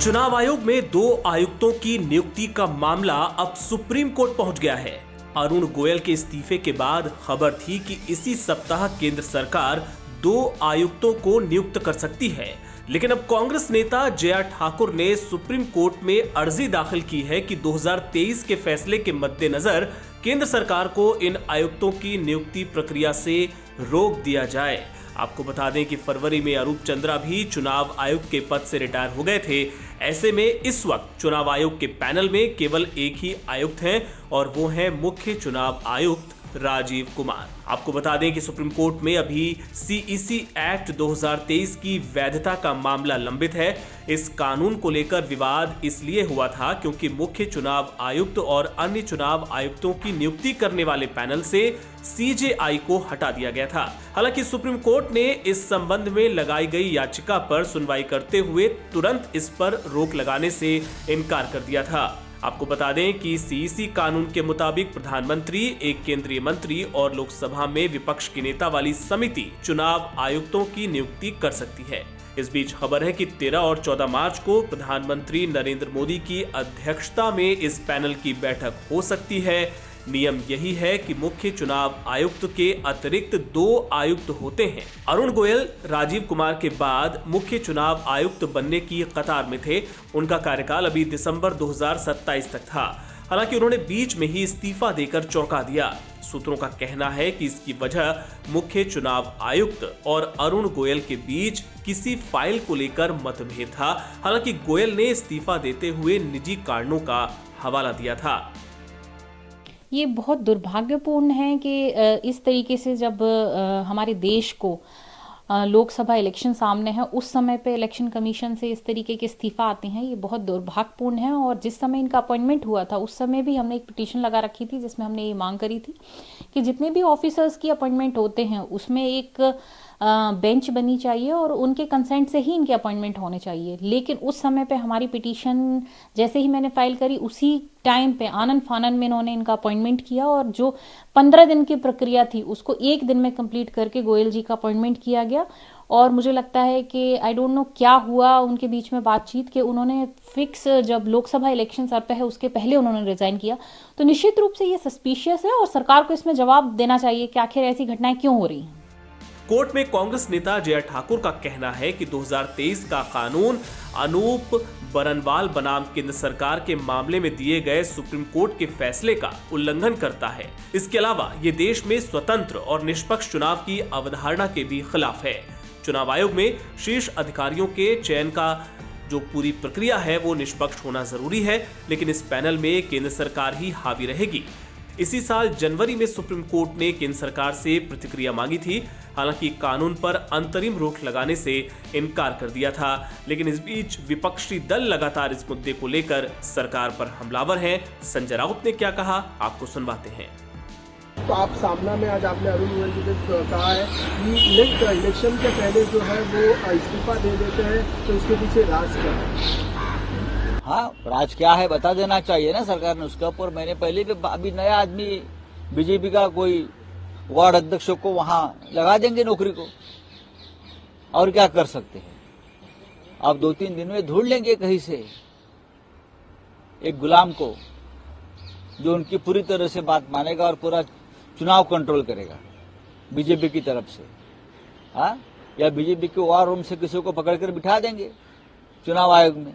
चुनाव आयोग में 2 आयुक्तों की नियुक्ति का मामला अब सुप्रीम कोर्ट पहुंच गया है। अरुण गोयल के इस्तीफे के बाद खबर थी कि इसी सप्ताह केंद्र सरकार 2 आयुक्तों को नियुक्त कर सकती है, लेकिन अब कांग्रेस नेता जया ठाकुर ने सुप्रीम कोर्ट में अर्जी दाखिल की है कि 2023 के फैसले के मद्देनजर केंद्र सरकार को इन आयुक्तों की नियुक्ति प्रक्रिया से रोक दिया जाए। आपको बता दें कि फरवरी में अरूप चंद्रा भी चुनाव आयुक्त के पद से रिटायर हो गए थे। ऐसे में इस वक्त चुनाव आयोग के पैनल में केवल एक ही आयुक्त हैं और वो हैं मुख्य चुनाव आयुक्त राजीव कुमार। आपको बता दें कि सुप्रीम कोर्ट में अभी सीईसी एक्ट 2023 की वैधता का मामला लंबित है। इस कानून को लेकर विवाद इसलिए हुआ था क्योंकि मुख्य चुनाव आयुक्त और अन्य चुनाव आयुक्तों की नियुक्ति करने वाले पैनल से सीजेआई को हटा दिया गया था। हालांकि सुप्रीम कोर्ट ने इस संबंध में लगाई गई याचिका पर सुनवाई करते हुए तुरंत इस पर रोक लगाने से इनकार कर दिया था। आपको बता दें कि सीईसी कानून के मुताबिक प्रधानमंत्री, एक केंद्रीय मंत्री और लोकसभा में विपक्ष के नेता वाली समिति चुनाव आयुक्तों की नियुक्ति कर सकती है। इस बीच खबर है कि 13 और 14 मार्च को प्रधानमंत्री नरेंद्र मोदी की अध्यक्षता में इस पैनल की बैठक हो सकती है। नियम यही है कि मुख्य चुनाव आयुक्त के अतिरिक्त 2 आयुक्त होते हैं। अरुण गोयल राजीव कुमार के बाद मुख्य चुनाव आयुक्त बनने की कतार में थे। उनका कार्यकाल अभी दिसंबर 2027 तक था। हालांकि उन्होंने बीच में ही इस्तीफा देकर चौंका दिया। सूत्रों का कहना है कि इसकी वजह मुख्य चुनाव आयुक्त और अरुण गोयल के बीच किसी फाइल को लेकर मतभेद था। हालांकि गोयल ने इस्तीफा देते हुए निजी कारणों का हवाला दिया था। ये बहुत दुर्भाग्यपूर्ण है कि इस तरीके से जब हमारे देश को लोकसभा इलेक्शन सामने है, उस समय पे इलेक्शन कमीशन से इस तरीके के इस्तीफा आते हैं। ये बहुत दुर्भाग्यपूर्ण है। और जिस समय इनका अपॉइंटमेंट हुआ था उस समय भी हमने एक पिटीशन लगा रखी थी जिसमें हमने ये मांग करी थी कि जितने भी ऑफिसर्स की अपॉइंटमेंट होते हैं उसमें एक बेंच बनी चाहिए और उनके कंसेंट से ही इनके अपॉइंटमेंट होने चाहिए। लेकिन उस समय पे हमारी पिटीशन जैसे ही मैंने फाइल करी उसी टाइम पे आनन फानन में इन्होंने इनका अपॉइंटमेंट किया और जो 15 दिन की प्रक्रिया थी उसको 1 दिन में कंप्लीट करके गोयल जी का अपॉइंटमेंट किया गया। और मुझे लगता है कि आई डोंट नो क्या हुआ उनके बीच में बातचीत के उन्होंने फिक्स जब लोकसभा इलेक्शन सर पे है उसके पहले उन्होंने रिजाइन किया। तो निश्चित रूप से ये सस्पिशियस है और सरकार को इसमें जवाब देना चाहिए कि आखिर ऐसी घटनाएं क्यों हो रही हैं। कोर्ट में कांग्रेस नेता जया ठाकुर का कहना है कि 2023 का कानून अनूप बरनवाल बनाम केंद्र सरकार के मामले में दिए गए सुप्रीम कोर्ट के फैसले का उल्लंघन करता है। इसके अलावा ये देश में स्वतंत्र और निष्पक्ष चुनाव की अवधारणा के भी खिलाफ है। चुनाव आयोग में शीर्ष अधिकारियों के चयन का जो पूरी प्रक्रिया है वो निष्पक्ष होना जरूरी है, लेकिन इस पैनल में केंद्र सरकार ही हावी रहेगी। इसी साल जनवरी में सुप्रीम कोर्ट ने केंद्र सरकार से प्रतिक्रिया मांगी थी। हालांकि कानून पर अंतरिम रोक लगाने से इनकार कर दिया था, लेकिन इस बीच विपक्षी दल लगातार इस मुद्दे को लेकर सरकार पर हमलावर हैं। संजय राउत ने क्या कहा, आपको सुनवाते हैं। तो आप सामना में आज आपने अरुण गोयल जी ने कहा है कि इलेक्शन के पहले जो है वो इस्तीफा दे देते हैं, तो इसके पीछे राज क्या है? हाँ, राज क्या है बता देना चाहिए ना सरकार ने उसके ऊपर। मैंने पहले भी अभी नया आदमी बीजेपी का कोई वार्ड अध्यक्ष को वहां लगा देंगे नौकरी को, और क्या कर सकते हैं। अब 2-3 दिन में ढूंढ लेंगे कहीं से एक गुलाम को जो उनकी पूरी तरह से बात मानेगा और पूरा चुनाव कंट्रोल करेगा बीजेपी की तरफ से। हाँ, या बीजेपी के वार रूम से किसी को पकड़कर बिठा देंगे चुनाव आयोग में।